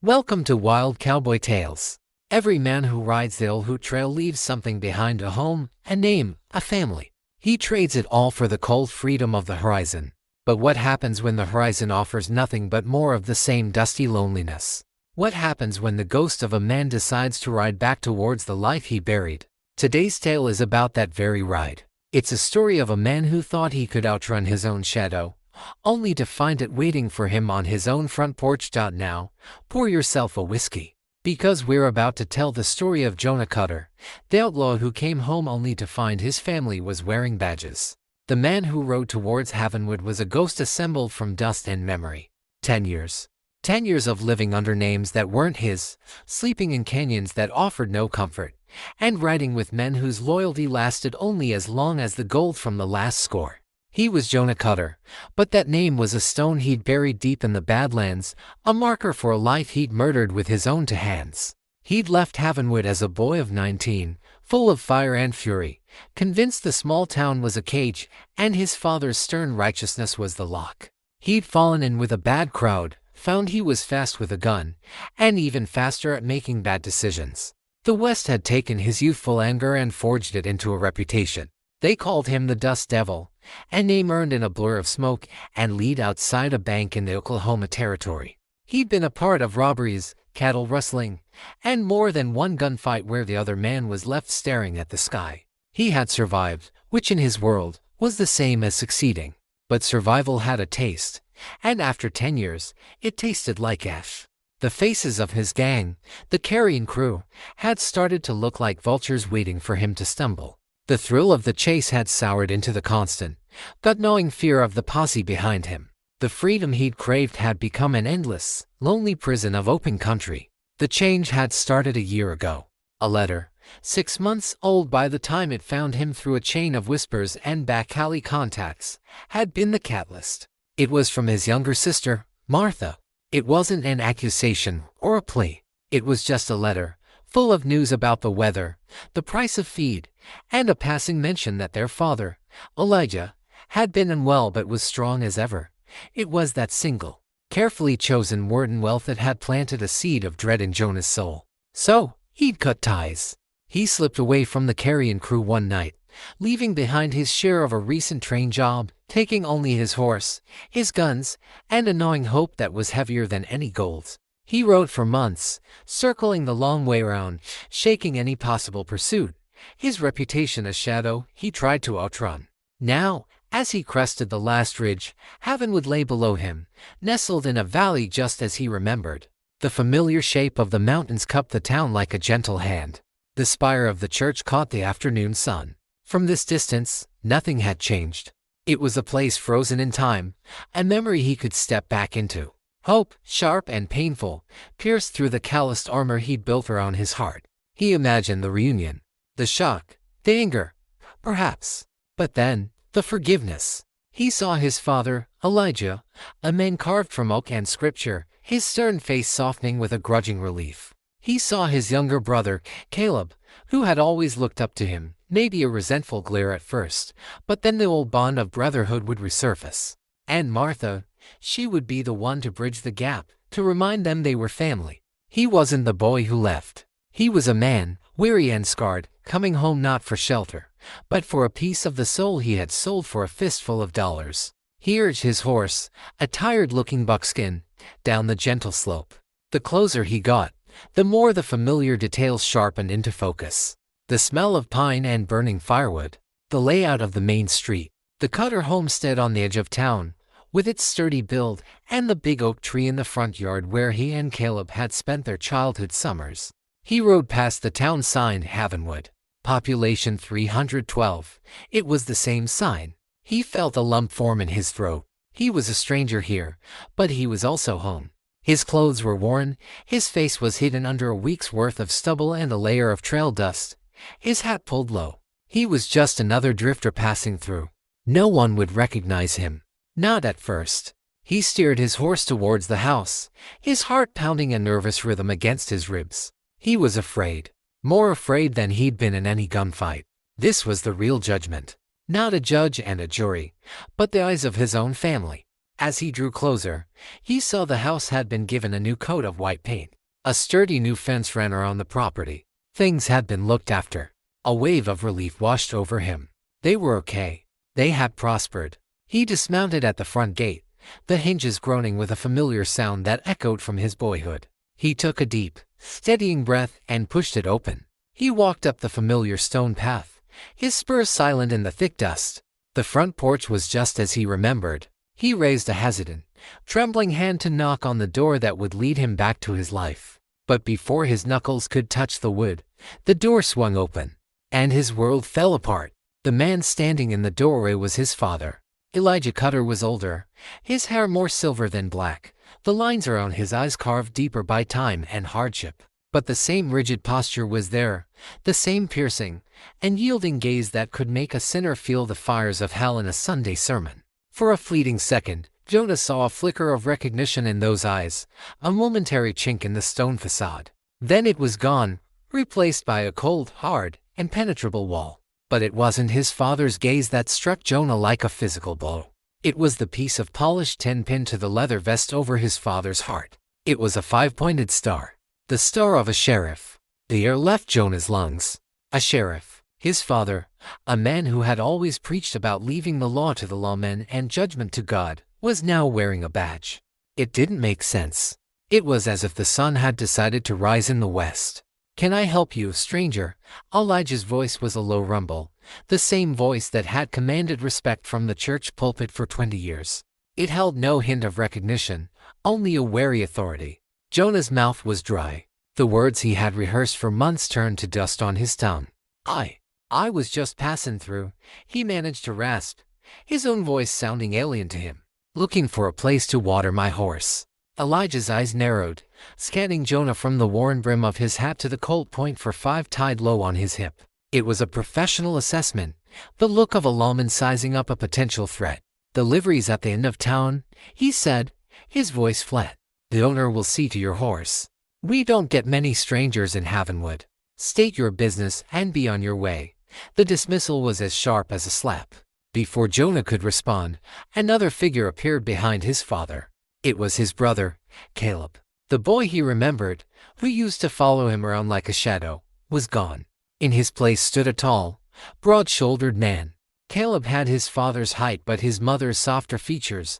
Welcome to Wild Cowboy Tales. Every man who rides the Old Hoot Trail leaves something behind: a home, a name, a family. He trades it all for the cold freedom of the horizon. But what happens when the horizon offers nothing but more of the same dusty loneliness? What happens when the ghost of a man decides to ride back towards the life he buried? Today's tale is about that very ride. It's a story of a man who thought he could outrun his own shadow, only to find it waiting for him on his own front porch. Now, pour yourself a whiskey, because we're about to tell the story of Jonah Cutter, the outlaw who came home only to find his family was wearing badges. The man who rode towards Havenwood was a ghost assembled from dust and memory. 10 years. 10 years of living under names that weren't his, sleeping in canyons that offered no comfort, and riding with men whose loyalty lasted only as long as the gold from the last score. He was Jonah Cutter, but that name was a stone he'd buried deep in the Badlands, a marker for a life he'd murdered with his own two hands. He'd left Havenwood as a boy of 19, full of fire and fury, convinced the small town was a cage, and his father's stern righteousness was the lock. He'd fallen in with a bad crowd, found he was fast with a gun, and even faster at making bad decisions. The West had taken his youthful anger and forged it into a reputation. They called him the Dust Devil, a name earned in a blur of smoke and lead outside a bank in the Oklahoma Territory. He'd been a part of robberies, cattle rustling, and more than one gunfight where the other man was left staring at the sky. He had survived, which in his world was the same as succeeding. But survival had a taste, and after 10 years, it tasted like ash. The faces of his gang, the carrion crew, had started to look like vultures waiting for him to stumble. The thrill of the chase had soured into the constant, gut-gnawing fear of the posse behind him. The freedom he'd craved had become an endless, lonely prison of open country. The change had started a year ago. A letter, 6 months old by the time it found him through a chain of whispers and back alley contacts, had been the catalyst. It was from his younger sister, Martha. It wasn't an accusation or a plea. It was just a letter, full of news about the weather, the price of feed, and a passing mention that their father, Elijah, had been unwell but was strong as ever. It was that single, carefully chosen word and wealth that had planted a seed of dread in Jonah's soul. So, he'd cut ties. He slipped away from the carrion crew one night, leaving behind his share of a recent train job, taking only his horse, his guns, and a gnawing hope that was heavier than any gold. He rode for months, circling the long way round, shaking any possible pursuit. His reputation a shadow he tried to outrun. Now, as he crested the last ridge, Havenwood lay below him, nestled in a valley just as he remembered. The familiar shape of the mountains cupped the town like a gentle hand. The spire of the church caught the afternoon sun. From this distance, nothing had changed. It was a place frozen in time, a memory he could step back into. Hope, sharp and painful, pierced through the calloused armor he'd built around his heart. He imagined the reunion, the shock, the anger, perhaps. But then, the forgiveness. He saw his father, Elijah, a man carved from oak and scripture, his stern face softening with a grudging relief. He saw his younger brother, Caleb, who had always looked up to him, maybe a resentful glare at first, but then the old bond of brotherhood would resurface. And Martha, she would be the one to bridge the gap, to remind them they were family. He wasn't the boy who left. He was a man, weary and scarred, coming home not for shelter, but for a piece of the soul he had sold for a fistful of dollars. He urged his horse, a tired-looking buckskin, down the gentle slope. The closer he got, the more the familiar details sharpened into focus. The smell of pine and burning firewood, the layout of the main street, the Cutter homestead on the edge of town, with its sturdy build, and the big oak tree in the front yard where he and Caleb had spent their childhood summers. He rode past the town sign Havenwood. Population 312. It was the same sign. He felt a lump form in his throat. He was a stranger here, but he was also home. His clothes were worn, his face was hidden under a week's worth of stubble and a layer of trail dust, his hat pulled low. He was just another drifter passing through. No one would recognize him. Not at first. He steered his horse towards the house, his heart pounding a nervous rhythm against his ribs. He was afraid. More afraid than he'd been in any gunfight. This was the real judgment. Not a judge and a jury, but the eyes of his own family. As he drew closer, he saw the house had been given a new coat of white paint. A sturdy new fence ran around the property. Things had been looked after. A wave of relief washed over him. They were okay. They had prospered. He dismounted at the front gate, the hinges groaning with a familiar sound that echoed from his boyhood. He took a deep, steadying breath and pushed it open. He walked up the familiar stone path, his spurs silent in the thick dust. The front porch was just as he remembered. He raised a hesitant, trembling hand to knock on the door that would lead him back to his life. But before his knuckles could touch the wood, the door swung open, and his world fell apart. The man standing in the doorway was his father. Elijah Cutter was older, his hair more silver than black, the lines around his eyes carved deeper by time and hardship. But the same rigid posture was there, the same piercing and yielding gaze that could make a sinner feel the fires of hell in a Sunday sermon. For a fleeting second, Jonah saw a flicker of recognition in those eyes, a momentary chink in the stone facade. Then it was gone, replaced by a cold, hard, impenetrable wall. But it wasn't his father's gaze that struck Jonah like a physical blow. It was the piece of polished tin pinned to the leather vest over his father's heart. It was a five-pointed star, the star of a sheriff. The air left Jonah's lungs. A sheriff, his father, a man who had always preached about leaving the law to the lawmen and judgment to God, was now wearing a badge. It didn't make sense. It was as if the sun had decided to rise in the west. "Can I help you, stranger?" Elijah's voice was a low rumble, the same voice that had commanded respect from the church pulpit for 20 years. It held no hint of recognition, only a wary authority. Jonah's mouth was dry. The words he had rehearsed for months turned to dust on his tongue. I was just passing through," he managed to rasp, his own voice sounding alien to him. "Looking for a place to water my horse." Elijah's eyes narrowed, scanning Jonah from the worn brim of his hat to the Colt .45 tied low on his hip. It was a professional assessment, the look of a lawman sizing up a potential threat. "The livery's at the end of town," he said, his voice flat. "The owner will see to your horse. We don't get many strangers in Havenwood. State your business and be on your way." The dismissal was as sharp as a slap. Before Jonah could respond, another figure appeared behind his father. It was his brother, Caleb. The boy he remembered, who used to follow him around like a shadow, was gone. In his place stood a tall, broad-shouldered man. Caleb had his father's height but his mother's softer features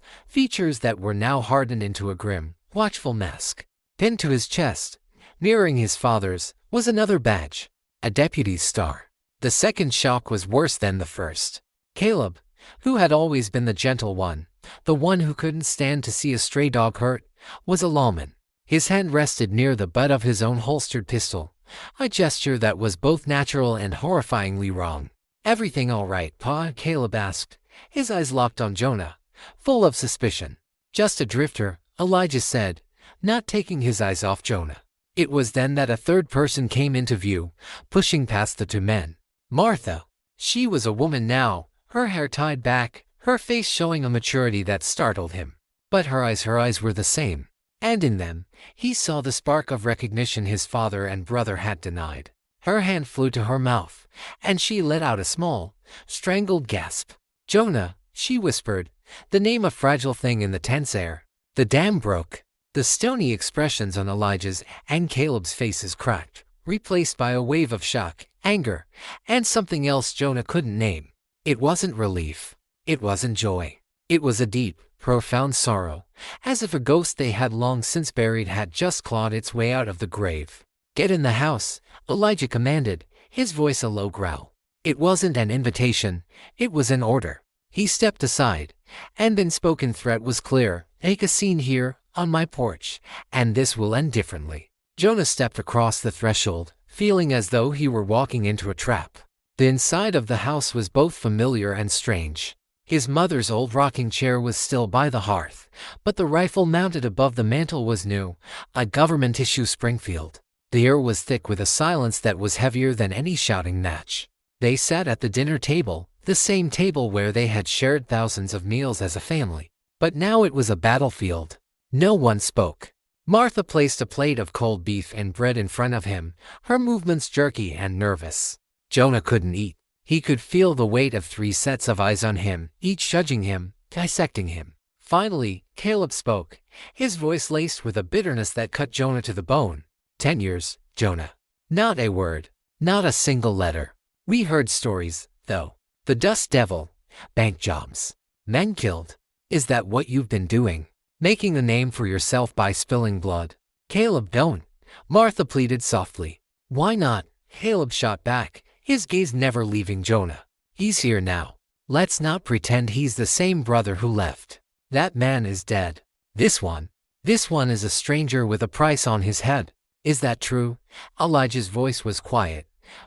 that were now hardened into a grim, watchful mask. Pinned to his chest, mirroring his father's, was another badge, a deputy's star. The second shock was worse than the first. Caleb, who had always been the gentle one, the one who couldn't stand to see a stray dog hurt, was a lawman. His hand rested near the butt of his own holstered pistol, a gesture that was both natural and horrifyingly wrong. "Everything all right, Pa?" Caleb asked, his eyes locked on Jonah, full of suspicion. "Just a drifter," Elijah said, not taking his eyes off Jonah. It was then that a third person came into view, pushing past the two men. Martha. She was a woman now, her hair tied back, her face showing a maturity that startled him. But her eyes were the same, and in them, he saw the spark of recognition his father and brother had denied. Her hand flew to her mouth, and she let out a small, strangled gasp. "Jonah," she whispered, the name a fragile thing in the tense air. The dam broke. The stony expressions on Elijah's and Caleb's faces cracked, replaced by a wave of shock, anger, and something else Jonah couldn't name. It wasn't relief. It wasn't joy. It was a deep, profound sorrow, as if a ghost they had long since buried had just clawed its way out of the grave. "Get in the house," Elijah commanded, his voice a low growl. It wasn't an invitation, it was an order. He stepped aside, and the unspoken threat was clear: "Make a scene here, on my porch, and this will end differently." Jonah stepped across the threshold, feeling as though he were walking into a trap. The inside of the house was both familiar and strange. His mother's old rocking chair was still by the hearth, but the rifle mounted above the mantel was new, a government-issue Springfield. The air was thick with a silence that was heavier than any shouting match. They sat at the dinner table, the same table where they had shared thousands of meals as a family. But now it was a battlefield. No one spoke. Martha placed a plate of cold beef and bread in front of him, her movements jerky and nervous. Jonah couldn't eat. He could feel the weight of 3 sets of eyes on him, each judging him, dissecting him. Finally, Caleb spoke, his voice laced with a bitterness that cut Jonah to the bone. 10 years, Jonah. Not a word. Not a single letter. We heard stories, though. The dust devil. Bank jobs. Men killed. Is that what you've been doing? Making a name for yourself by spilling blood? Caleb, don't. Martha pleaded softly. Why not? Caleb shot back, his gaze never leaving Jonah. He's here now. Let's not pretend he's the same brother who left. That man is dead. This one is a stranger with a price on his head. Is that true? Elijah's voice was quiet,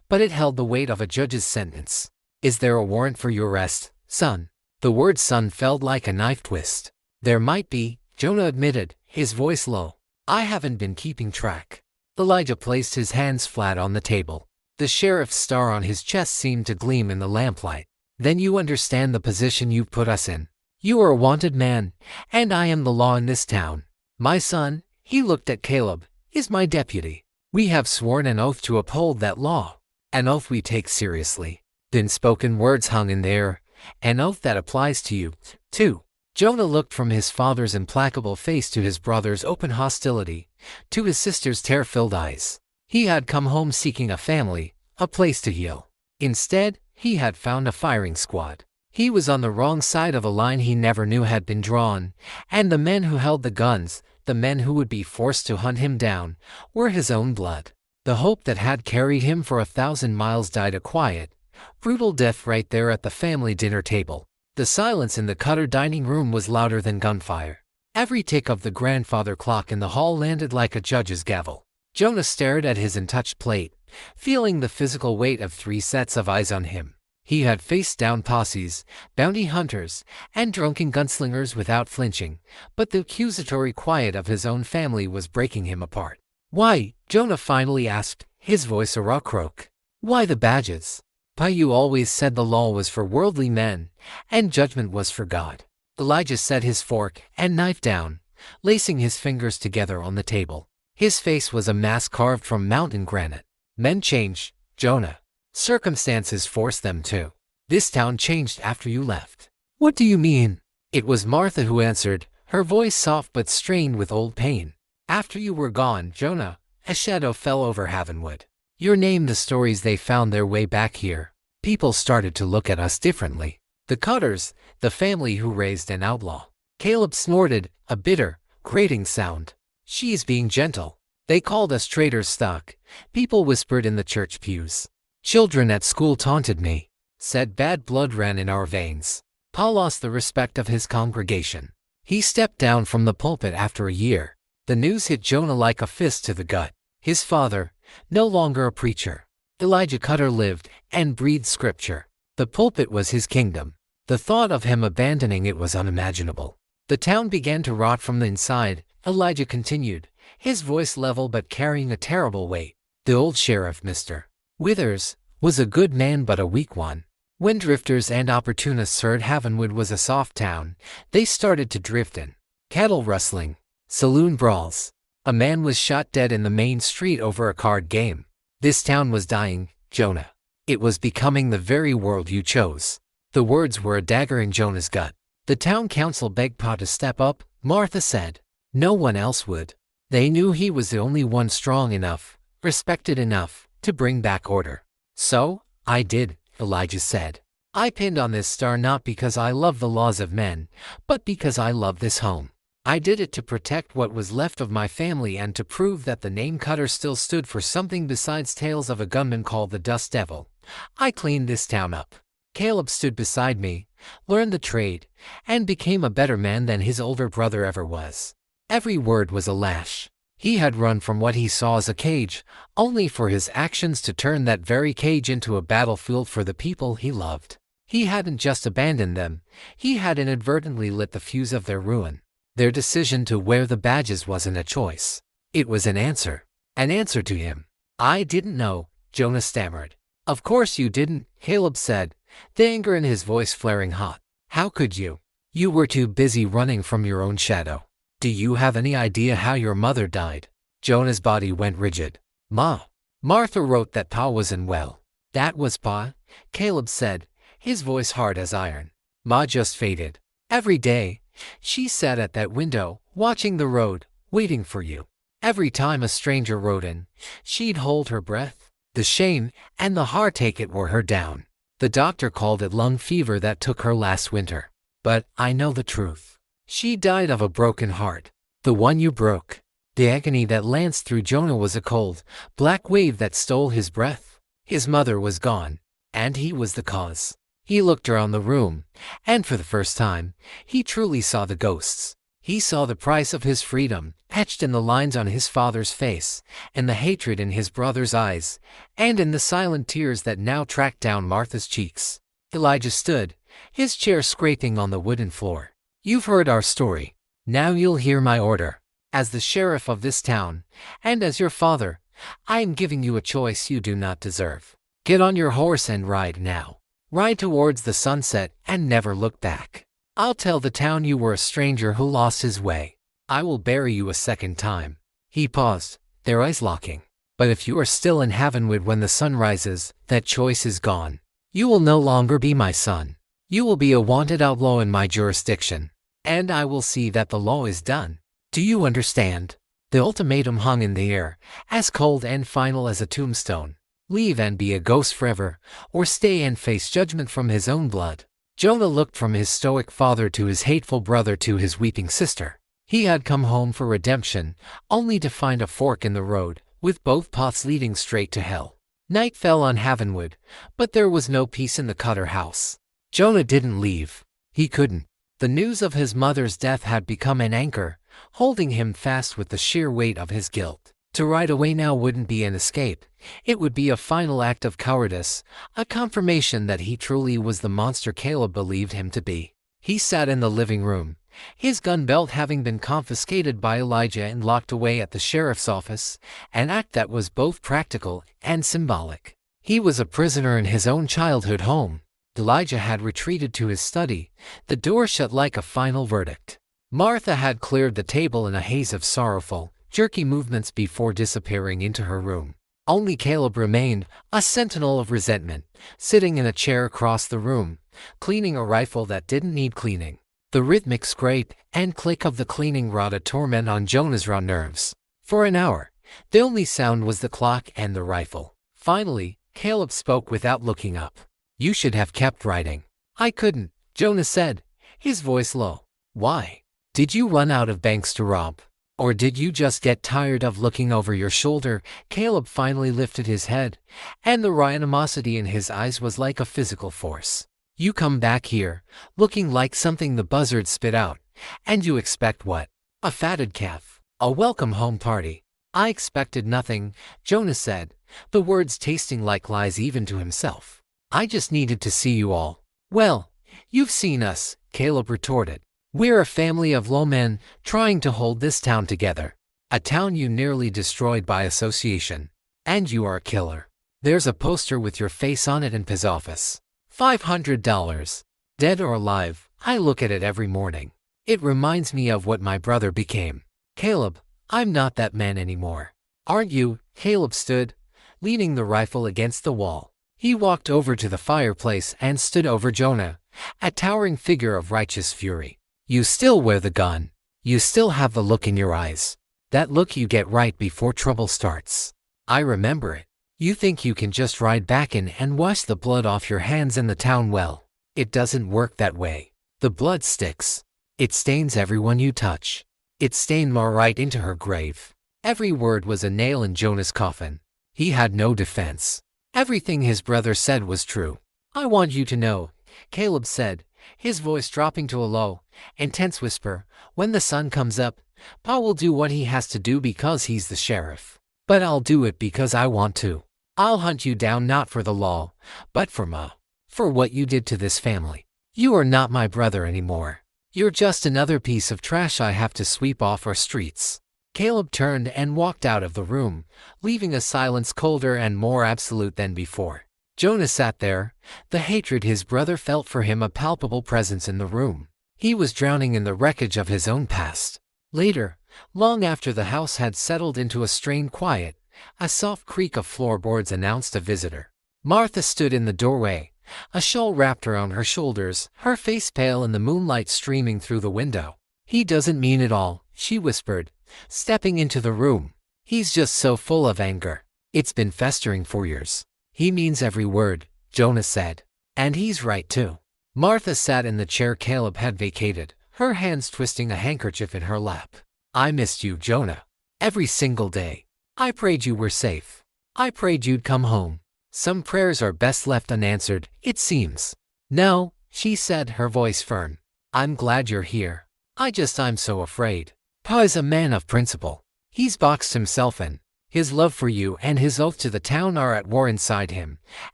but it held the weight of a judge's sentence. Is there a warrant for your arrest, son? The word son felt like a knife twist. There might be, Jonah admitted, his voice low. I haven't been keeping track. Elijah placed his hands flat on the table. The sheriff's star on his chest seemed to gleam in the lamplight. Then you understand the position you've put us in. You are a wanted man, and I am the law in this town. My son, he looked at Caleb, is my deputy. We have sworn an oath to uphold that law. An oath we take seriously. Then spoken words hung in the air. An oath that applies to you, too. Jonah looked from his father's implacable face to his brother's open hostility, to his sister's tear-filled eyes. He had come home seeking a family, a place to heal. Instead, he had found a firing squad. He was on the wrong side of a line he never knew had been drawn, and the men who held the guns, the men who would be forced to hunt him down, were his own blood. The hope that had carried him for 1,000 miles died a quiet, brutal death right there at the family dinner table. The silence in the Cutter dining room was louder than gunfire. Every tick of the grandfather clock in the hall landed like a judge's gavel. Jonah stared at his untouched plate, feeling the physical weight of 3 sets of eyes on him. He had faced down posses, bounty hunters, and drunken gunslingers without flinching, but the accusatory quiet of his own family was breaking him apart. Why? Jonah finally asked, his voice a raw croak. Why the badges? Pa, you always said the law was for worldly men, and judgment was for God. Elijah set his fork and knife down, lacing his fingers together on the table. His face was a mask carved from mountain granite. Men change, Jonah. Circumstances forced them to. This town changed after you left. What do you mean? It was Martha who answered, her voice soft but strained with old pain. After you were gone, Jonah, a shadow fell over Havenwood. Your name, the stories they found their way back here. People started to look at us differently. The Cutters, the family who raised an outlaw. Caleb snorted, a bitter, grating sound. She's being gentle. They called us traitors stock. People whispered in the church pews. Children at school taunted me. Said bad blood ran in our veins. Pa lost the respect of his congregation. He stepped down from the pulpit after a year. The news hit Jonah like a fist to the gut. His father, no longer a preacher. Elijah Cutter lived and breathed scripture. The pulpit was his kingdom. The thought of him abandoning it was unimaginable. The town began to rot from the inside, Elijah continued, his voice level but carrying a terrible weight. The old sheriff, Mr. Withers, was a good man but a weak one. When drifters and opportunists heard Havenwood was a soft town, they started to drift in. Cattle rustling, saloon brawls. A man was shot dead in the main street over a card game. This town was dying, Jonah. It was becoming the very world you chose. The words were a dagger in Jonah's gut. The town council begged Pa to step up, Martha said. No one else would. They knew he was the only one strong enough, respected enough, to bring back order. So, I did, Elijah said. I pinned on this star not because I love the laws of men, but because I love this home. I did it to protect what was left of my family and to prove that the name Cutter still stood for something besides tales of a gunman called the Dust Devil. I cleaned this town up. Caleb stood beside me, learned the trade, and became a better man than his older brother ever was. Every word was a lash. He had run from what he saw as a cage, only for his actions to turn that very cage into a battlefield for the people he loved. He hadn't just abandoned them, he had inadvertently lit the fuse of their ruin. Their decision to wear the badges wasn't a choice. It was an answer to him. I didn't know, Jonah stammered. Of course you didn't, Caleb said, the anger in his voice flaring hot. How could you? You were too busy running from your own shadow. Do you have any idea how your mother died? Jonah's body went rigid. Martha wrote that Pa wasn't well. That was Pa, Caleb said, his voice hard as iron. Ma just faded. Every day, She sat at that window, watching the road, waiting for you. Every time a stranger rode in, she'd hold her breath. The shame and the heartache it wore her down. The doctor called it lung fever that took her last winter. But I know the truth. She died of a broken heart. The one you broke. The agony that lanced through Jonah was a cold, black wave that stole his breath. His mother was gone, and he was the cause. He looked around the room, and for the first time, he truly saw the ghosts. He saw the price of his freedom, etched in the lines on his father's face, and the hatred in his brother's eyes, and in the silent tears that now tracked down Martha's cheeks. Elijah stood, his chair scraping on the wooden floor. You've heard our story. Now you'll hear my order. As the sheriff of this town, and as your father, I am giving you a choice you do not deserve. Get on your horse and ride now. Ride towards the sunset and never look back. I'll tell the town you were a stranger who lost his way. I will bury you a second time. He paused, their eyes locking. But if you are still in Havenwood when the sun rises, that choice is gone. You will no longer be my son. You will be a wanted outlaw in my jurisdiction. And I will see that the law is done. Do you understand? The ultimatum hung in the air, as cold and final as a tombstone. Leave and be a ghost forever, or stay and face judgment from his own blood. Jonah looked from his stoic father to his hateful brother to his weeping sister. He had come home for redemption, only to find a fork in the road, with both paths leading straight to hell. Night fell on Havenwood, but there was no peace in the Cutter house. Jonah didn't leave. He couldn't. The news of his mother's death had become an anchor, holding him fast with the sheer weight of his guilt. To ride away now wouldn't be an escape. It would be a final act of cowardice, a confirmation that he truly was the monster Caleb believed him to be. He sat in the living room, his gun belt having been confiscated by Elijah and locked away at the sheriff's office, an act that was both practical and symbolic. He was a prisoner in his own childhood home. Elijah had retreated to his study, the door shut like a final verdict. Martha had cleared the table in a haze of sorrowful, jerky movements before disappearing into her room. Only Caleb remained, a sentinel of resentment, sitting in a chair across the room, cleaning a rifle that didn't need cleaning. The rhythmic scrape and click of the cleaning wrought a torment on Jonah's raw nerves. For an hour, the only sound was the clock and the rifle. Finally, Caleb spoke without looking up. You should have kept writing. I couldn't, Jonah said, his voice low. Why? Did you run out of banks to rob? Or did you just get tired of looking over your shoulder? Caleb finally lifted his head, and the animosity in his eyes was like a physical force. You come back here, looking like something the buzzard spit out, and you expect what? A fatted calf. A welcome home party. I expected nothing, Jonah said, the words tasting like lies even to himself. I just needed to see you all. Well, you've seen us, Caleb retorted. We're a family of lawmen trying to hold this town together. A town you nearly destroyed by association. And you are a killer. There's a poster with your face on it in his office. $500. Dead or alive, I look at it every morning. It reminds me of what my brother became. Caleb, I'm not that man anymore. Aren't you? Caleb stood, leaning the rifle against the wall. He walked over to the fireplace and stood over Jonah, a towering figure of righteous fury. You still wear the gun. You still have the look in your eyes. That look you get right before trouble starts. I remember it. You think you can just ride back in and wash the blood off your hands in the town well. It doesn't work that way. The blood sticks. It stains everyone you touch. It stained Ma right into her grave. Every word was a nail in Jonah's coffin. He had no defense. Everything his brother said was true. I want you to know, Caleb said, his voice dropping to a low, intense whisper, when the sun comes up, Pa will do what he has to do because he's the sheriff. But I'll do it because I want to. I'll hunt you down not for the law, but for Ma. For what you did to this family. You are not my brother anymore. You're just another piece of trash I have to sweep off our streets. Caleb turned and walked out of the room, leaving a silence colder and more absolute than before. Jonah sat there, the hatred his brother felt for him a palpable presence in the room. He was drowning in the wreckage of his own past. Later, long after the house had settled into a strained quiet, a soft creak of floorboards announced a visitor. Martha stood in the doorway, a shawl wrapped around her shoulders, her face pale in the moonlight streaming through the window. "He doesn't mean it all," she whispered, stepping into the room. "He's just so full of anger. It's been festering for years." "He means every word," Jonah said. "And he's right too." Martha sat in the chair Caleb had vacated, her hands twisting a handkerchief in her lap. "I missed you, Jonah. Every single day. I prayed you were safe. I prayed you'd come home. Some prayers are best left unanswered, it seems." "No," she said, her voice firm. "I'm glad you're here. I'm so afraid. Pa is a man of principle. He's boxed himself in. His love for you and his oath to the town are at war inside him,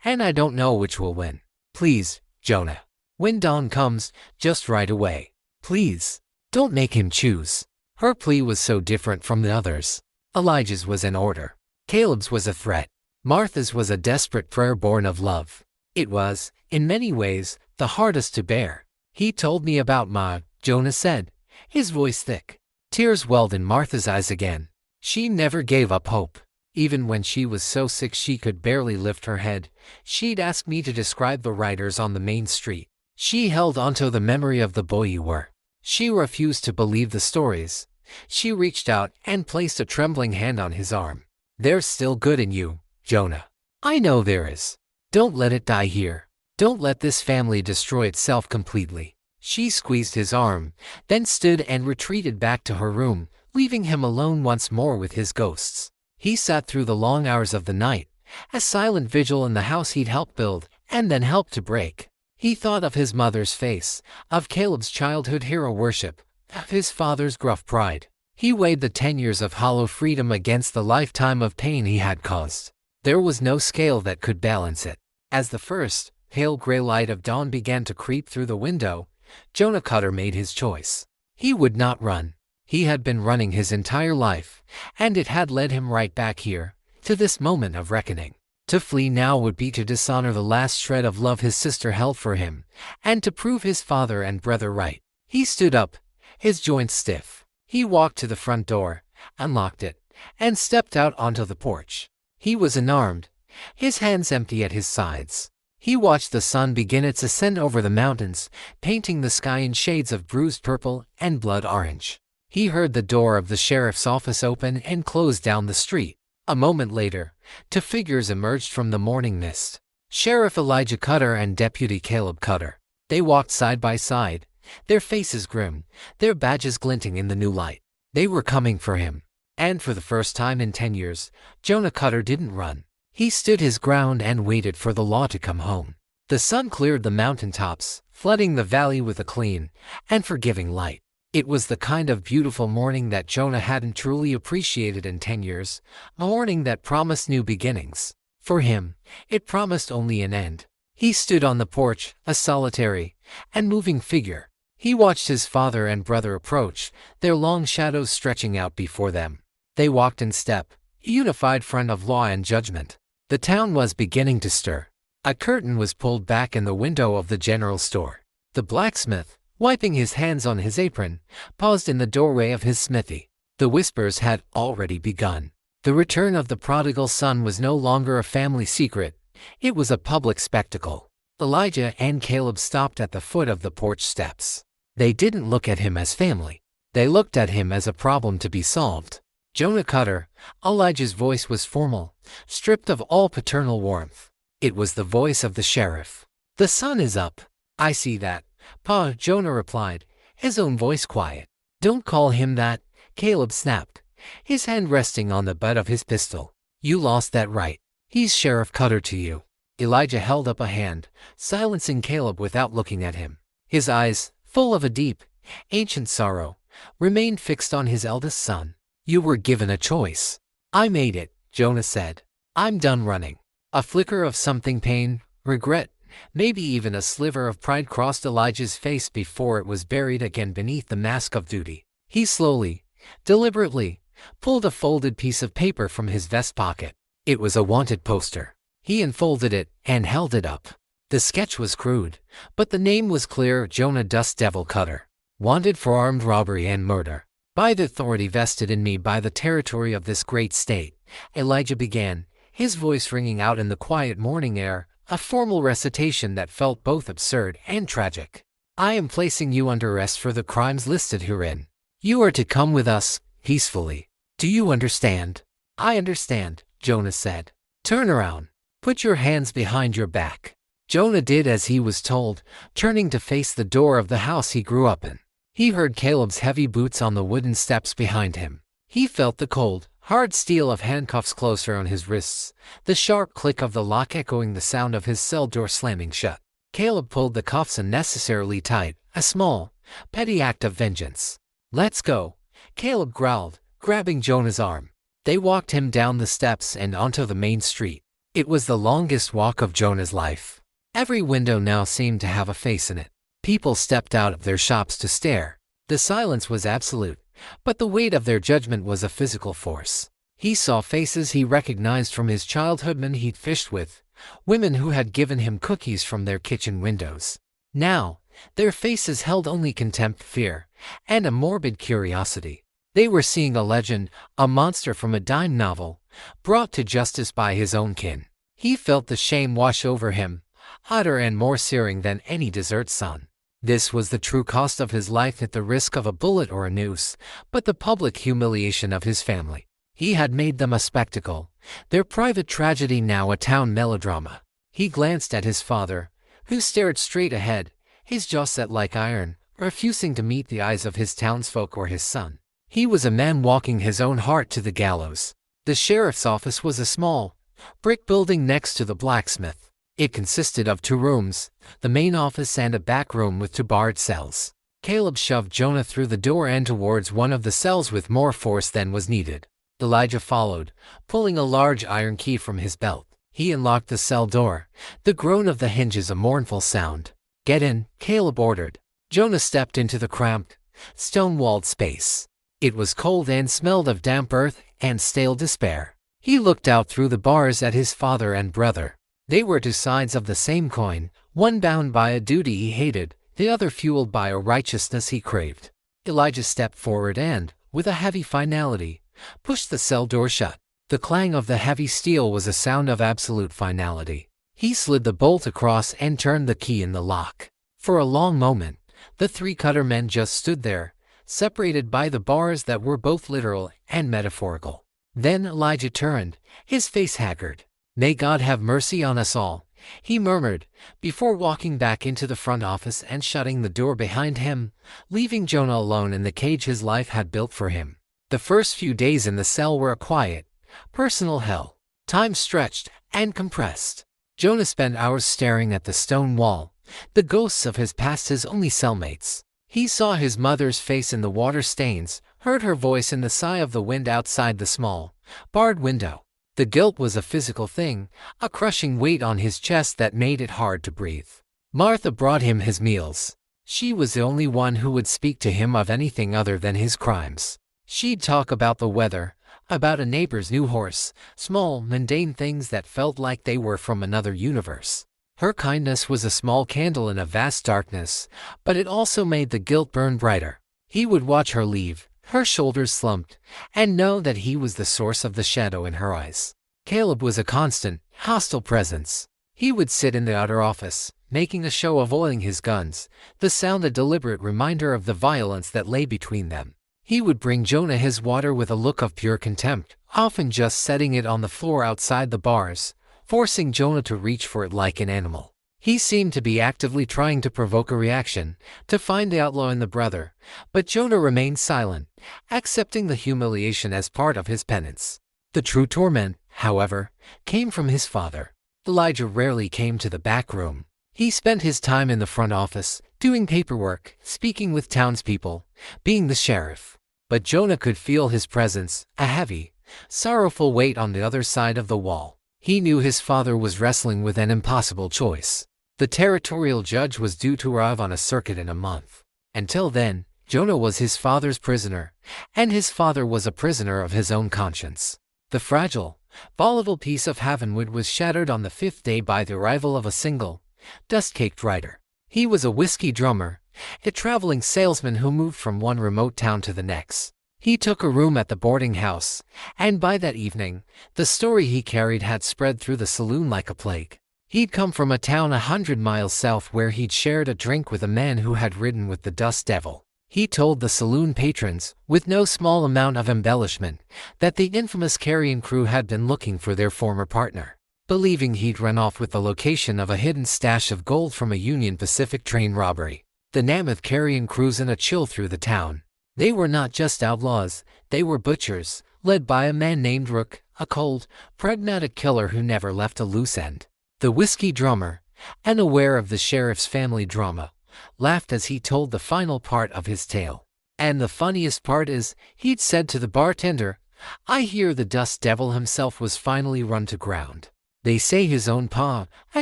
and I don't know which will win. Please, Jonah. When dawn comes, just right away. Please. Don't make him choose." Her plea was so different from the others. Elijah's was an order. Caleb's was a threat. Martha's was a desperate prayer born of love. It was, in many ways, the hardest to bear. "He told me about Ma," Jonah said, his voice thick. Tears welled in Martha's eyes again. She never gave up hope. Even when she was so sick she could barely lift her head, she'd ask me to describe the riders on the main street. She held onto the memory of the boy you were. She refused to believe the stories. She reached out and placed a trembling hand on his arm. "There's still good in you, Jonah. I know there is. Don't let it die here. Don't let this family destroy itself completely." She squeezed his arm, then stood and retreated back to her room, leaving him alone once more with his ghosts. He sat through the long hours of the night, a silent vigil in the house he'd helped build and then helped to break. He thought of his mother's face, of Caleb's childhood hero worship, of his father's gruff pride. He weighed the 10 years of hollow freedom against the lifetime of pain he had caused. There was no scale that could balance it. As the first, pale gray light of dawn began to creep through the window, Jonah Cutter made his choice. He would not run. He had been running his entire life, and it had led him right back here, to this moment of reckoning. To flee now would be to dishonor the last shred of love his sister held for him, and to prove his father and brother right. He stood up, his joints stiff. He walked to the front door, unlocked it, and stepped out onto the porch. He was unarmed, his hands empty at his sides. He watched the sun begin its ascent over the mountains, painting the sky in shades of bruised purple and blood orange. He heard the door of the sheriff's office open and close down the street. A moment later, two figures emerged from the morning mist. Sheriff Elijah Cutter and Deputy Caleb Cutter. They walked side by side, their faces grim, their badges glinting in the new light. They were coming for him. And for the first time in 10 years, Jonah Cutter didn't run. He stood his ground and waited for the law to come home. The sun cleared the mountaintops, flooding the valley with a clean and forgiving light. It was the kind of beautiful morning that Jonah hadn't truly appreciated in 10 years, a morning that promised new beginnings. For him, it promised only an end. He stood on the porch, a solitary and moving figure. He watched his father and brother approach, their long shadows stretching out before them. They walked in step, a unified front of law and judgment. The town was beginning to stir. A curtain was pulled back in the window of the general store. The blacksmith, wiping his hands on his apron, paused in the doorway of his smithy. The whispers had already begun. The return of the prodigal son was no longer a family secret. It was a public spectacle. Elijah and Caleb stopped at the foot of the porch steps. They didn't look at him as family. They looked at him as a problem to be solved. Jonah Cutter, Elijah's voice was formal, stripped of all paternal warmth. It was the voice of the sheriff. "The sun is up. I see that, Pa," Jonah replied, his own voice quiet. "Don't call him that," Caleb snapped, his hand resting on the butt of his pistol. "You lost that right. He's Sheriff Cutter to you." Elijah held up a hand, silencing Caleb without looking at him. His eyes, full of a deep, ancient sorrow, remained fixed on his eldest son. "You were given a choice. I made it," Jonah said. "I'm done running." A flicker of something pain, regret, maybe even a sliver of pride crossed Elijah's face before it was buried again beneath the mask of duty. He slowly, deliberately, pulled a folded piece of paper from his vest pocket. It was a wanted poster. He unfolded it and held it up. The sketch was crude, but the name was clear: Jonah Dust Devil Cutter. Wanted for armed robbery and murder. "By the authority vested in me by the territory of this great state," Elijah began, his voice ringing out in the quiet morning air, a formal recitation that felt both absurd and tragic. "I am placing you under arrest for the crimes listed herein. You are to come with us, peacefully. Do you understand?" "I understand," Jonah said. "Turn around. Put your hands behind your back." Jonah did as he was told, turning to face the door of the house he grew up in. He heard Caleb's heavy boots on the wooden steps behind him. He felt the cold, hard steel of handcuffs closer on his wrists, the sharp click of the lock echoing the sound of his cell door slamming shut. Caleb pulled the cuffs unnecessarily tight, a small, petty act of vengeance. "Let's go," Caleb growled, grabbing Jonah's arm. They walked him down the steps and onto the main street. It was the longest walk of Jonah's life. Every window now seemed to have a face in it. People stepped out of their shops to stare. The silence was absolute, but the weight of their judgment was a physical force. He saw faces he recognized from his childhood, men he'd fished with, women who had given him cookies from their kitchen windows. Now, their faces held only contempt, fear, and a morbid curiosity. They were seeing a legend, a monster from a dime novel, brought to justice by his own kin. He felt the shame wash over him, hotter and more searing than any desert sun. This was the true cost of his life, at the risk of a bullet or a noose, but the public humiliation of his family. He had made them a spectacle, their private tragedy now a town melodrama. He glanced at his father, who stared straight ahead, his jaw set like iron, refusing to meet the eyes of his townsfolk or his son. He was a man walking his own heart to the gallows. The sheriff's office was a small, brick building next to the blacksmith. It consisted of 2 rooms, the main office and a back room with 2 barred cells. Caleb shoved Jonah through the door and towards one of the cells with more force than was needed. Elijah followed, pulling a large iron key from his belt. He unlocked the cell door, the groan of the hinges a mournful sound. "Get in," Caleb ordered. Jonah stepped into the cramped, stone-walled space. It was cold and smelled of damp earth and stale despair. He looked out through the bars at his father and brother. They were 2 sides of the same coin, one bound by a duty he hated, the other fueled by a righteousness he craved. Elijah stepped forward and, with a heavy finality, pushed the cell door shut. The clang of the heavy steel was a sound of absolute finality. He slid the bolt across and turned the key in the lock. For a long moment, the 3 cutter men just stood there, separated by the bars that were both literal and metaphorical. Then Elijah turned, his face haggard. "May God have mercy on us all," he murmured, before walking back into the front office and shutting the door behind him, leaving Jonah alone in the cage his life had built for him. The first few days in the cell were a quiet, personal hell. Time stretched and compressed. Jonah spent hours staring at the stone wall, the ghosts of his past, his only cellmates. He saw his mother's face in the water stains, heard her voice in the sigh of the wind outside the small, barred window. The guilt was a physical thing, a crushing weight on his chest that made it hard to breathe. Martha brought him his meals. She was the only one who would speak to him of anything other than his crimes. She'd talk about the weather, about a neighbor's new horse, small, mundane things that felt like they were from another universe. Her kindness was a small candle in a vast darkness, but it also made the guilt burn brighter. He would watch her leave, her shoulders slumped, and know that he was the source of the shadow in her eyes. Caleb was a constant, hostile presence. He would sit in the outer office, making a show of oiling his guns, the sound a deliberate reminder of the violence that lay between them. He would bring Jonah his water with a look of pure contempt, often just setting it on the floor outside the bars, forcing Jonah to reach for it like an animal. He seemed to be actively trying to provoke a reaction, to find the outlaw in the brother, but Jonah remained silent, accepting the humiliation as part of his penance. The true torment, however, came from his father. Elijah rarely came to the back room. He spent his time in the front office, doing paperwork, speaking with townspeople, being the sheriff. But Jonah could feel his presence, a heavy, sorrowful weight on the other side of the wall. He knew his father was wrestling with an impossible choice. The territorial judge was due to arrive on a circuit in a month. Until then, Jonah was his father's prisoner, and his father was a prisoner of his own conscience. The fragile, volatile piece of heavenwood was shattered on the 5th day by the arrival of a single, dust-caked rider. He was a whiskey drummer, a traveling salesman who moved from one remote town to the next. He took a room at the boarding house, and by that evening, the story he carried had spread through the saloon like a plague. He'd come from a town 100 miles south where he'd shared a drink with a man who had ridden with the Dust Devil. He told the saloon patrons, with no small amount of embellishment, that the infamous carrion crew had been looking for their former partner, believing he'd run off with the location of a hidden stash of gold from a Union Pacific train robbery. The Mammoth carrion crew sent a chill through the town. They were not just outlaws, they were butchers, led by a man named Rook, a cold, pragmatic killer who never left a loose end. The whiskey drummer, unaware of the sheriff's family drama, laughed as he told the final part of his tale. And the funniest part is, he'd said to the bartender, "I hear the Dust Devil himself was finally run to ground. They say his own pa, a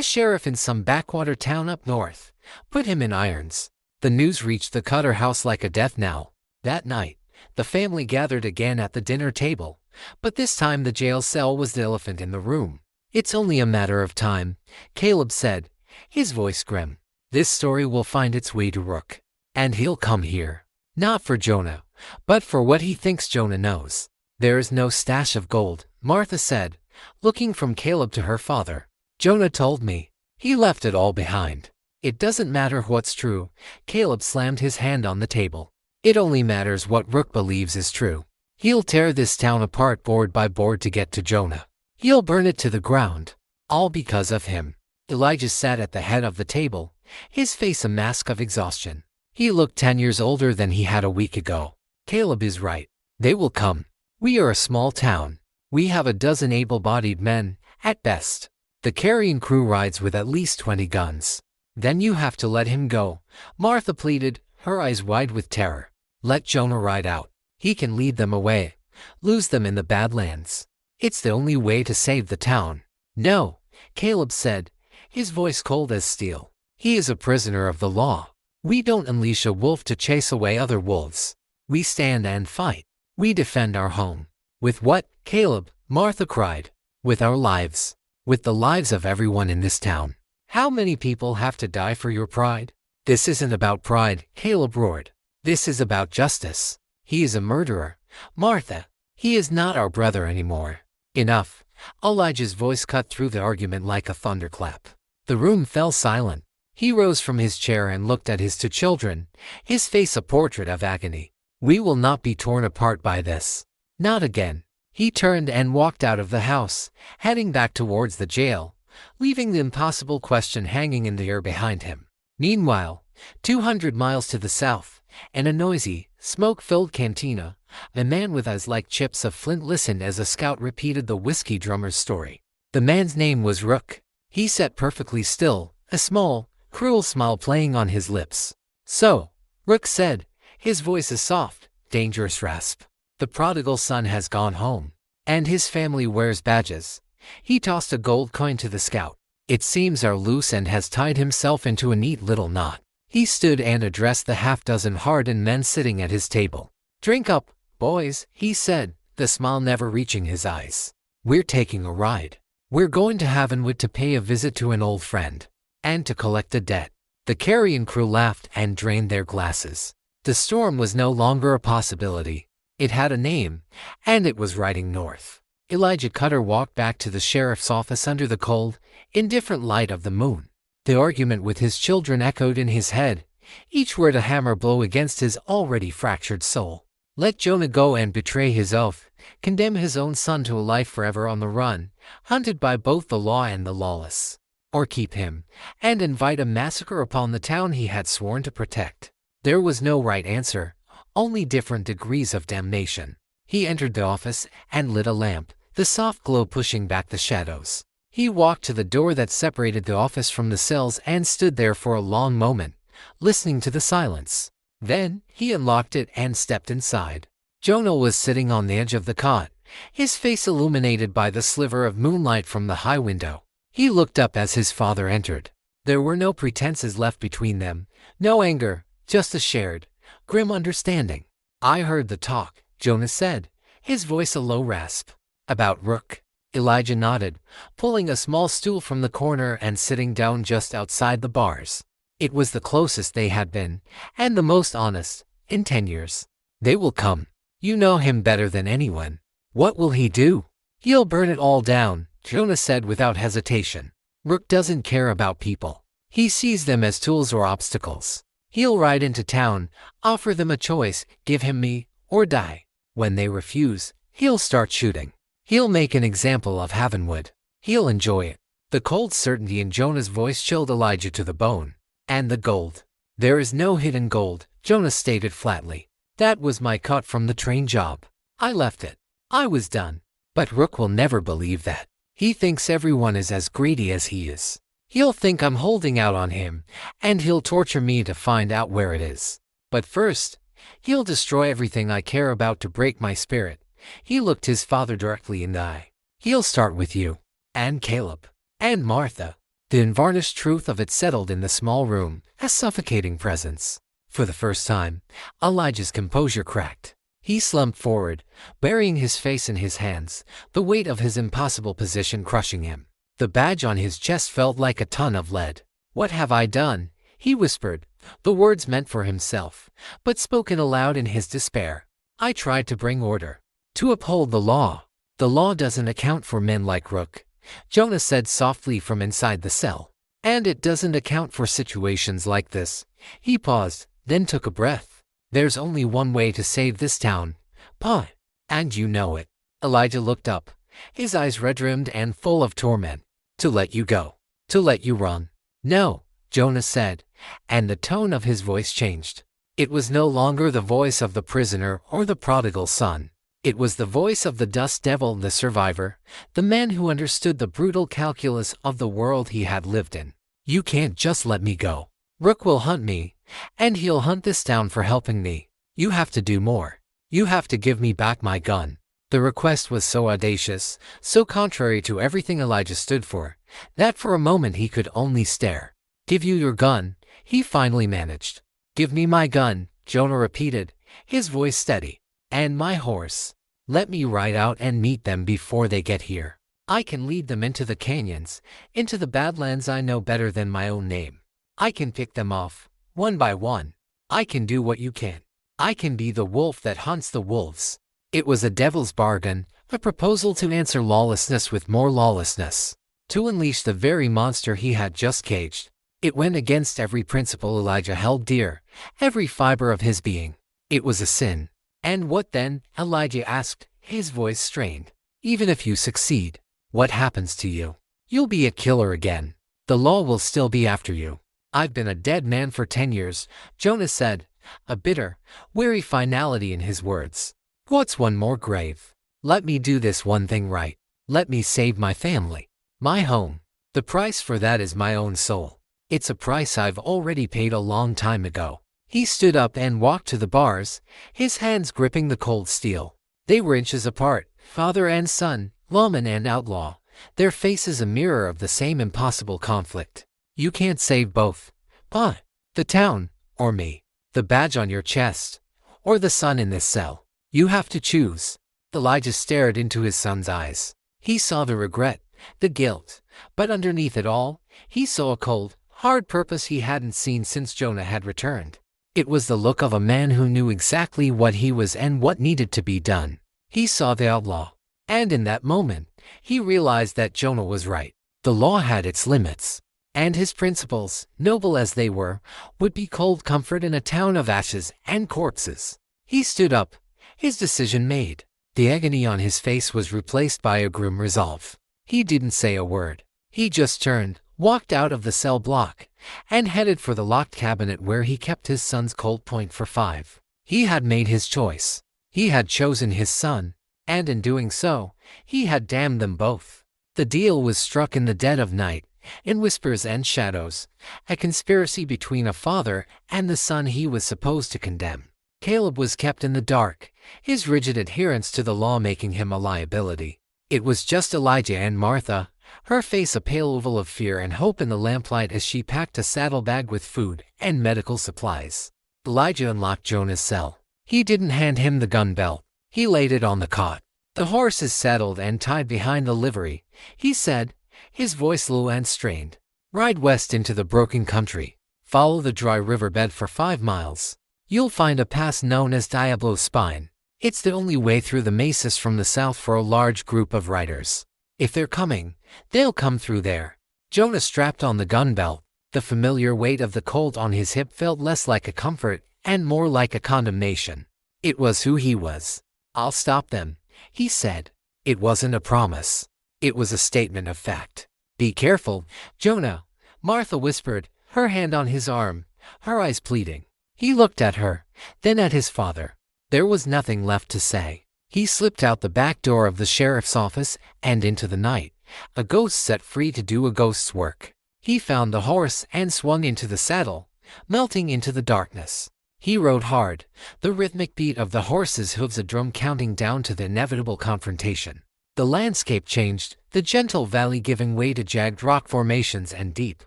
sheriff in some backwater town up north, put him in irons." The news reached the Cutter house like a death knell. That night, the family gathered again at the dinner table, but this time the jail cell was the elephant in the room. "It's only a matter of time," Caleb said, his voice grim. "This story will find its way to Rook. And he'll come here. Not for Jonah, but for what he thinks Jonah knows." "There is no stash of gold," Martha said, looking from Caleb to her father. "Jonah told me. He left it all behind." "It doesn't matter what's true," Caleb slammed his hand on the table. "It only matters what Rook believes is true. He'll tear this town apart board by board to get to Jonah. He'll burn it to the ground. All because of him." Elijah sat at the head of the table, his face a mask of exhaustion. He looked 10 years older than he had a week ago. "Caleb is right. They will come. We are a small town. We have a dozen able-bodied men, at best. The carrion crew rides with at least 20 guns. Then you have to let him go," Martha pleaded, her eyes wide with terror. "Let Jonah ride out. He can lead them away, lose them in the Badlands. It's the only way to save the town." "No," Caleb said, his voice cold as steel. "He is a prisoner of the law. We don't unleash a wolf to chase away other wolves. We stand and fight. We defend our home." "With what, Caleb?" Martha cried. "With our lives. With the lives of everyone in this town. How many people have to die for your pride?" "This isn't about pride," Caleb roared. "This is about justice. He is a murderer, Martha. He is not our brother anymore." "Enough." Elijah's voice cut through the argument like a thunderclap. The room fell silent. He rose from his chair and looked at his 2 children, his face a portrait of agony. "We will not be torn apart by this. Not again." He turned and walked out of the house, heading back towards the jail, leaving the impossible question hanging in the air behind him. Meanwhile, 200 miles to the south, in a noisy, smoke-filled cantina, a man with eyes like chips of flint listened as a scout repeated the whiskey drummer's story. The man's name was Rook. He sat perfectly still, a small, cruel smile playing on his lips. "So," Rook said, his voice a soft, dangerous rasp, "the prodigal son has gone home. And his family wears badges." He tossed a gold coin to the scout. "It seems our loose end has tied himself into a neat little knot." He stood and addressed the half-dozen hardened men sitting at his table. "Drink up, boys," he said, the smile never reaching his eyes. "We're taking a ride. We're going to Havenwood to pay a visit to an old friend. And to collect a debt." The carrion crew laughed and drained their glasses. The storm was no longer a possibility. It had a name, and it was riding north. Elijah Cutter walked back to the sheriff's office under the cold, indifferent light of the moon. The argument with his children echoed in his head, each word a hammer blow against his already fractured soul. Let Jonah go and betray his oath, condemn his own son to a life forever on the run, hunted by both the law and the lawless. Or keep him, and invite a massacre upon the town he had sworn to protect. There was no right answer, only different degrees of damnation. He entered the office and lit a lamp, the soft glow pushing back the shadows. He walked to the door that separated the office from the cells and stood there for a long moment, listening to the silence. Then, he unlocked it and stepped inside. Jonah was sitting on the edge of the cot, his face illuminated by the sliver of moonlight from the high window. He looked up as his father entered. There were no pretenses left between them, no anger, just a shared, grim understanding. "I heard the talk," Jonah said, his voice a low rasp. "About Rook?" Elijah nodded, pulling a small stool from the corner and sitting down just outside the bars. It was the closest they had been, and the most honest, in 10 years. "They will come. You know him better than anyone. What will he do?" "He'll burn it all down," Jonah said without hesitation. Rook doesn't care about people. He sees them as tools or obstacles. He'll ride into town, offer them a choice, give him me, or die. When they refuse, he'll start shooting. He'll make an example of Havenwood. He'll enjoy it. The cold certainty in Jonah's voice chilled Elijah to the bone. And the gold. There is no hidden gold, Jonah stated flatly. That was my cut from the train job. I left it. I was done. But Rook will never believe that. He thinks everyone is as greedy as he is. He'll think I'm holding out on him, and he'll torture me to find out where it is. But first, he'll destroy everything I care about to break my spirit. He looked his father directly in the eye. He'll start with you, and Caleb, and Martha. The unvarnished truth of it settled in the small room, a suffocating presence. For the first time, Elijah's composure cracked. He slumped forward, burying his face in his hands, the weight of his impossible position crushing him. The badge on his chest felt like a ton of lead. "What have I done?" he whispered, the words meant for himself, but spoken aloud in his despair. "I tried to bring order, to uphold the law." "The law doesn't account for men like Rook," Jonah said softly from inside the cell. "And it doesn't account for situations like this." He paused, then took a breath. "There's only one way to save this town, Pa, and you know it." Elijah looked up, his eyes red-rimmed and full of torment. "To let you go. To let you run." "No," Jonah said, and the tone of his voice changed. It was no longer the voice of the prisoner or the prodigal son. It was the voice of the dust devil, the survivor, the man who understood the brutal calculus of the world he had lived in. "You can't just let me go. Rook will hunt me, and he'll hunt this town for helping me. You have to do more. You have to give me back my gun." The request was so audacious, so contrary to everything Elijah stood for, that for a moment he could only stare. "Give you your gun," he finally managed. "Give me my gun," Jonah repeated, his voice steady. "And my horse. Let me ride out and meet them before they get here. I can lead them into the canyons, into the badlands I know better than my own name. I can pick them off, one by one. I can do what you can't. I can be the wolf that hunts the wolves." It was a devil's bargain, a proposal to answer lawlessness with more lawlessness, to unleash the very monster he had just caged. It went against every principle Elijah held dear, every fiber of his being. It was a sin. "And what then?" Elijah asked, his voice strained. "Even if you succeed, what happens to you? You'll be a killer again. The law will still be after you." "I've been a dead man for 10 years, Jonah said, a bitter, weary finality in his words. "What's one more grave? Let me do this one thing right. Let me save my family, my home. The price for that is my own soul. It's a price I've already paid a long time ago." He stood up and walked to the bars, his hands gripping the cold steel. They were inches apart, father and son, lawman and outlaw, their faces a mirror of the same impossible conflict. "You can't save both, Pa. The town, or me. The badge on your chest, or the sun in this cell. You have to choose." Elijah stared into his son's eyes. He saw the regret, the guilt, but underneath it all, he saw a cold, hard purpose he hadn't seen since Jonah had returned. It was the look of a man who knew exactly what he was and what needed to be done. He saw the outlaw, and in that moment, he realized that Jonah was right. The law had its limits, and his principles, noble as they were, would be cold comfort in a town of ashes and corpses. He stood up, his decision made. The agony on his face was replaced by a grim resolve. He didn't say a word. He just turned, walked out of the cell block, and headed for the locked cabinet where he kept his son's Colt .45. He had made his choice. He had chosen his son, and in doing so, he had damned them both. The deal was struck in the dead of night, in whispers and shadows, a conspiracy between a father and the son he was supposed to condemn. Caleb was kept in the dark, his rigid adherence to the law making him a liability. It was just Elijah and Martha, her face a pale oval of fear and hope in the lamplight as she packed a saddlebag with food and medical supplies. Elijah unlocked Jonah's cell. He didn't hand him the gun belt. He laid it on the cot. "The horse is saddled and tied behind the livery," he said, his voice low and strained. "Ride west into the broken country. Follow the dry riverbed for 5 miles. You'll find a pass known as Diablo's Spine. It's the only way through the mesas from the south for a large group of riders. If they're coming, they'll come through there. Jonah strapped on the gun belt. The familiar weight of the Colt on his hip felt less like a comfort and more like a condemnation. It was who he was. "I'll stop them," he said. It wasn't a promise. It was a statement of fact. "Be careful, Jonah," Martha whispered, her hand on his arm, her eyes pleading. He looked at her, then at his father. There was nothing left to say. He slipped out the back door of the sheriff's office and into the night, a ghost set free to do a ghost's work. He found the horse and swung into the saddle, melting into the darkness. He rode hard, the rhythmic beat of the horse's hooves a drum counting down to the inevitable confrontation. The landscape changed, the gentle valley giving way to jagged rock formations and deep,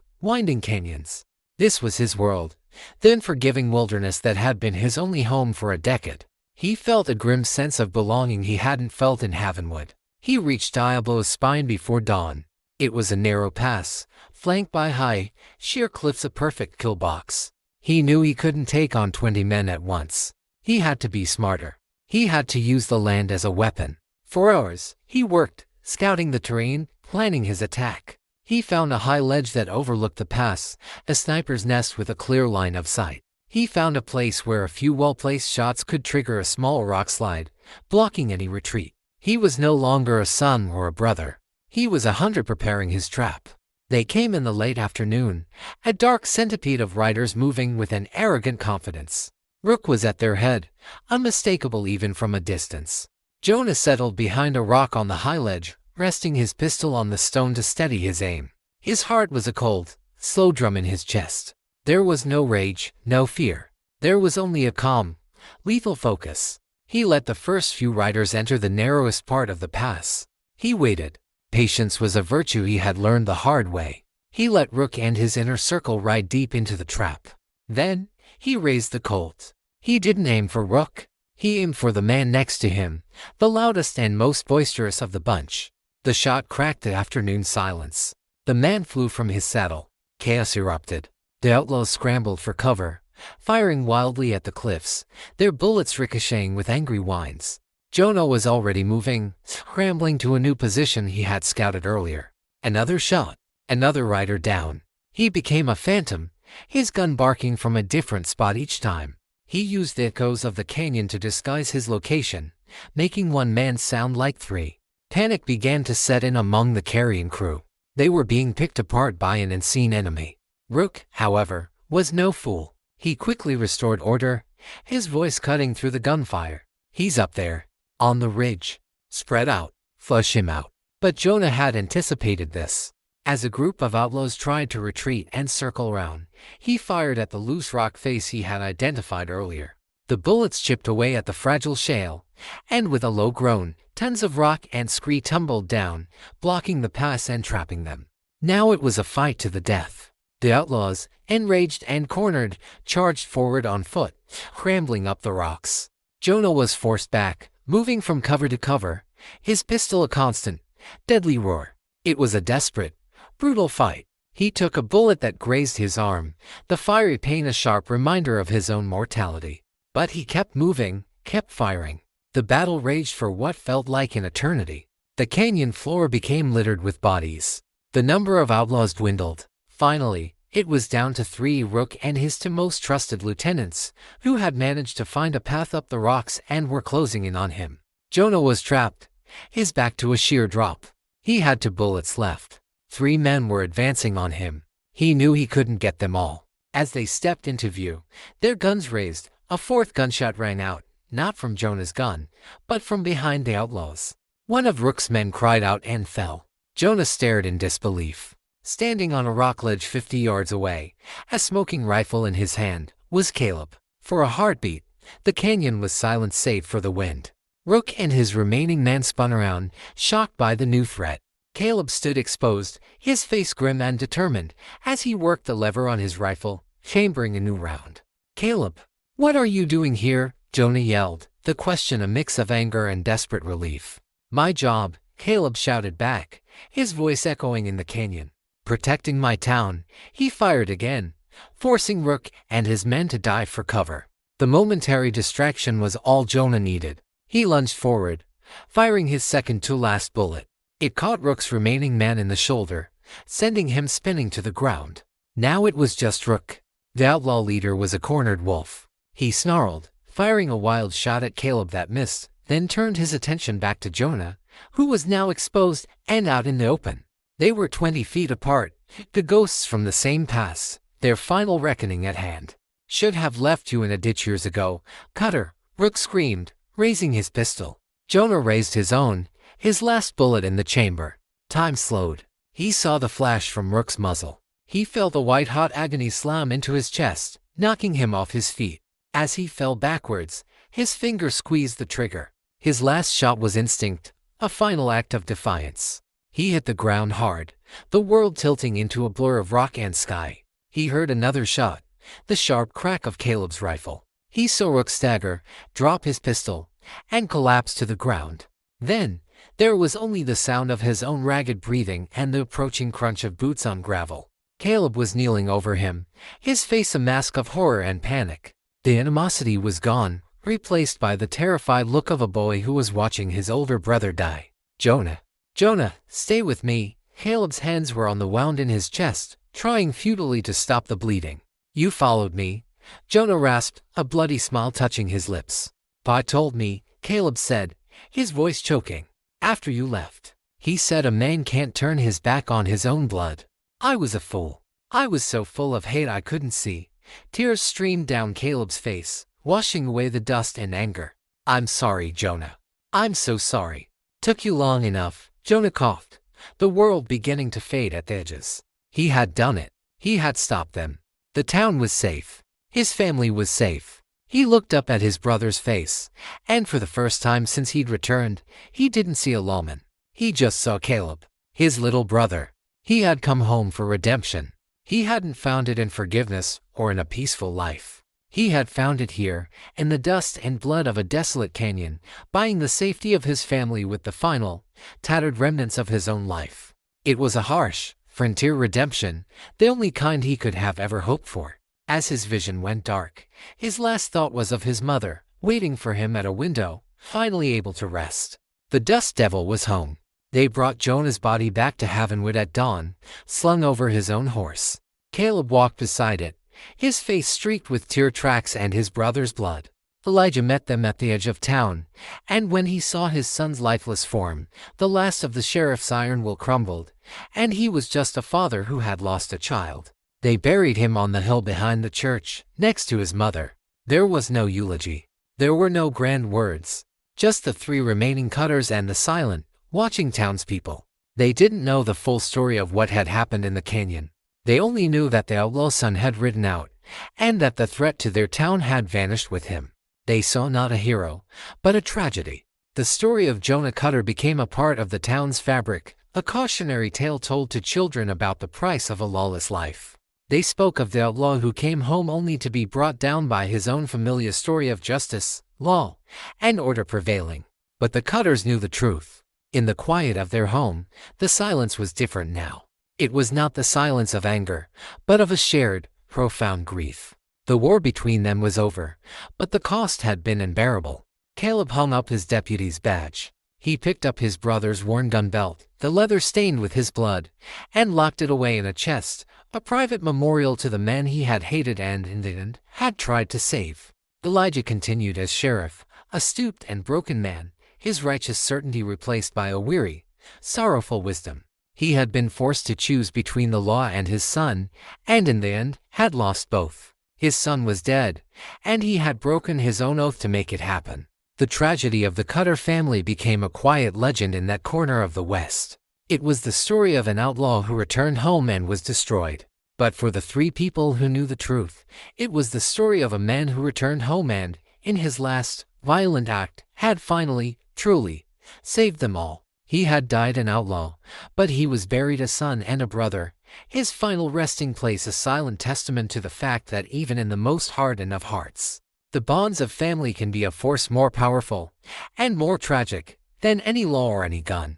winding canyons. This was his world, the unforgiving wilderness that had been his only home for a decade. He felt a grim sense of belonging he hadn't felt in Havenwood. He reached Diablo's spine before dawn. It was a narrow pass, flanked by high, sheer cliffs, a perfect kill box. He knew he couldn't take on 20 men at once. He had to be smarter. He had to use the land as a weapon. For hours, he worked, scouting the terrain, planning his attack. He found a high ledge that overlooked the pass, a sniper's nest with a clear line of sight. He found a place where a few well-placed shots could trigger a small rock slide, blocking any retreat. He was no longer a son or a brother. He was a hunter preparing his trap. They came in the late afternoon, a dark centipede of riders moving with an arrogant confidence. Rook was at their head, unmistakable even from a distance. Jonah settled behind a rock on the high ledge, resting his pistol on the stone to steady his aim. His heart was a cold, slow drum in his chest. There was no rage, no fear. There was only a calm, lethal focus. He let the first few riders enter the narrowest part of the pass. He waited. Patience was a virtue he had learned the hard way. He let Rook and his inner circle ride deep into the trap. Then, he raised the Colt. He didn't aim for Rook. He aimed for the man next to him, the loudest and most boisterous of the bunch. The shot cracked the afternoon silence. The man flew from his saddle. Chaos erupted. The outlaws scrambled for cover, firing wildly at the cliffs, their bullets ricocheting with angry whines. Jonah was already moving, scrambling to a new position he had scouted earlier. Another shot, another rider down. He became a phantom, his gun barking from a different spot each time. He used the echoes of the canyon to disguise his location, making one man sound like three. Panic began to set in among the carrion crew. They were being picked apart by an unseen enemy. Rook, however, was no fool. He quickly restored order, his voice cutting through the gunfire. "He's up there, on the ridge. Spread out, flush him out." But Jonah had anticipated this. As a group of outlaws tried to retreat and circle around, he fired at the loose rock face he had identified earlier. The bullets chipped away at the fragile shale, and with a low groan, tons of rock and scree tumbled down, blocking the pass and trapping them. Now it was a fight to the death. The outlaws, enraged and cornered, charged forward on foot, scrambling up the rocks. Jonah was forced back, moving from cover to cover, his pistol a constant, deadly roar. It was a desperate, brutal fight. He took a bullet that grazed his arm, the fiery pain a sharp reminder of his own mortality. But he kept moving, kept firing. The battle raged for what felt like an eternity. The canyon floor became littered with bodies. The number of outlaws dwindled. Finally, it was down to 3: Rook and his two most trusted lieutenants, who had managed to find a path up the rocks and were closing in on him. Jonah was trapped, his back to a sheer drop. He had 2 bullets left. 3 men were advancing on him. He knew he couldn't get them all. As they stepped into view, their guns raised, a 4th gunshot rang out, not from Jonah's gun, but from behind the outlaws. One of Rook's men cried out and fell. Jonah stared in disbelief. Standing on a rock ledge 50 yards away, a smoking rifle in his hand, was Caleb. For a heartbeat, the canyon was silent save for the wind. Rook and his remaining men spun around, shocked by the new threat. Caleb stood exposed, his face grim and determined, as he worked the lever on his rifle, chambering a new round. "Caleb, what are you doing here?" Jonah yelled, the question a mix of anger and desperate relief. "My job," Caleb shouted back, his voice echoing in the canyon. "Protecting my town." He fired again, forcing Rook and his men to dive for cover. The momentary distraction was all Jonah needed. He lunged forward, firing his second to last bullet. It caught Rook's remaining man in the shoulder, sending him spinning to the ground. Now it was just Rook. The outlaw leader was a cornered wolf. He snarled, firing a wild shot at Caleb that missed, then turned his attention back to Jonah, who was now exposed and out in the open. They were 20 feet apart, the ghosts from the same past, their final reckoning at hand. "Should have left you in a ditch years ago, Cutter," Rook screamed, raising his pistol. Jonah raised his own, his last bullet in the chamber. Time slowed. He saw the flash from Rook's muzzle. He felt the white-hot agony slam into his chest, knocking him off his feet. As he fell backwards, his finger squeezed the trigger. His last shot was instinct, a final act of defiance. He hit the ground hard, the world tilting into a blur of rock and sky. He heard another shot, the sharp crack of Caleb's rifle. He saw Rook stagger, drop his pistol, and collapse to the ground. Then, there was only the sound of his own ragged breathing and the approaching crunch of boots on gravel. Caleb was kneeling over him, his face a mask of horror and panic. The animosity was gone, replaced by the terrified look of a boy who was watching his older brother die. "Jonah, Jonah, stay with me." Caleb's hands were on the wound in his chest, trying futilely to stop the bleeding. "You followed me," Jonah rasped, a bloody smile touching his lips. "Pa told me," Caleb said, his voice choking. "After you left. He said a man can't turn his back on his own blood. I was a fool. I was so full of hate I couldn't see." Tears streamed down Caleb's face, washing away the dust and anger. "I'm sorry, Jonah. I'm so sorry. Took you long enough," Jonah coughed, the world beginning to fade at the edges. He had done it. He had stopped them. The town was safe. His family was safe. He looked up at his brother's face, and for the first time since he'd returned, he didn't see a lawman. He just saw Caleb, his little brother. He had come home for redemption. He hadn't found it in forgiveness or in a peaceful life. He had found it here, in the dust and blood of a desolate canyon, buying the safety of his family with the final, tattered remnants of his own life. It was a harsh, frontier redemption, the only kind he could have ever hoped for. As his vision went dark, his last thought was of his mother, waiting for him at a window, finally able to rest. The dust devil was home. They brought Jonah's body back to Havenwood at dawn, slung over his own horse. Caleb walked beside it, his face streaked with tear tracks and his brother's blood. Elijah met them at the edge of town, and when he saw his son's lifeless form, the last of the sheriff's iron will crumbled, and he was just a father who had lost a child. They buried him on the hill behind the church, next to his mother. There was no eulogy. There were no grand words. Just the 3 remaining Cutters and the silent, watching townspeople. They didn't know the full story of what had happened in the canyon. They only knew that the outlaw's son had ridden out, and that the threat to their town had vanished with him. They saw not a hero, but a tragedy. The story of Jonah Cutter became a part of the town's fabric, a cautionary tale told to children about the price of a lawless life. They spoke of the outlaw who came home only to be brought down by his own familiar story of justice, law, and order prevailing. But the Cutters knew the truth. In the quiet of their home, the silence was different now. It was not the silence of anger, but of a shared, profound grief. The war between them was over, but the cost had been unbearable. Caleb hung up his deputy's badge. He picked up his brother's worn gun belt, the leather stained with his blood, and locked it away in a chest, a private memorial to the man he had hated and, in the end, had tried to save. Elijah continued as sheriff, a stooped and broken man, his righteous certainty replaced by a weary, sorrowful wisdom. He had been forced to choose between the law and his son, and in the end, had lost both. His son was dead, and he had broken his own oath to make it happen. The tragedy of the Cutter family became a quiet legend in that corner of the West. It was the story of an outlaw who returned home and was destroyed. But for the 3 people who knew the truth, it was the story of a man who returned home and, in his last, violent act, had finally, truly, saved them all. He had died an outlaw, but he was buried a son and a brother, his final resting place a silent testament to the fact that even in the most hardened of hearts, the bonds of family can be a force more powerful and more tragic than any law or any gun.